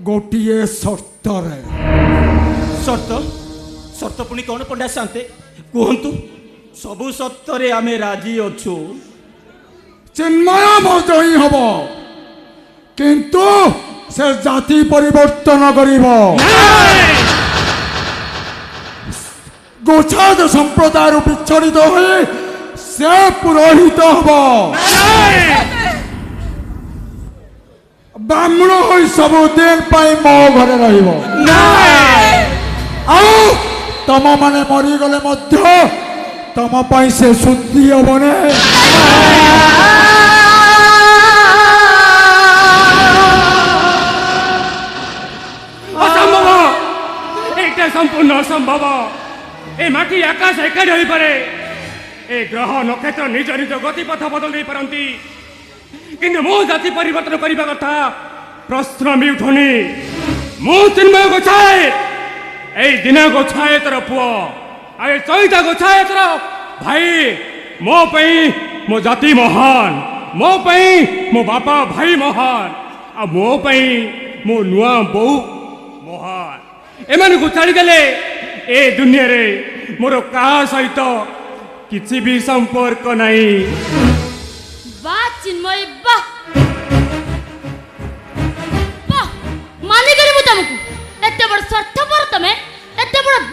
गोटे सर्तरे शर्त शर्त पुणी कौन पंडा शांते कहतु सबु सत्तरे आमे राजी अच्छु चिन्मय मत ही हम किंतु से जाति परिवर्तन करिब गोछाद संप्रदाय विच्छेदित हुई से पुरोहित हम ब्राह्मण हो सबुदिन मो घरे रहिब तम माने मरीगले तम से शुद्धि हेबने असंभव एटा संपूर्ण असंभव ए माटी आकाश एकाठी हो पारे ए ग्रह नक्षत्र निज निज गतिपथ बदल दे पारती किंतु मो जाति परिवर्तन करने कथा प्रश्न भी उठुनी मु चिन्मय गोछाए ए दिन गोछाए तर पुओ आए चैता गोछाए तर भाई मो पई मो जाति महान मो पई मो बापा भाई महान आ मो पई मो नुआ बो महान एमान को छाड़ी देले ए दुनिया रे मोर का सहित किसी भी संपर्क नहीं वाह चिन्मय वाह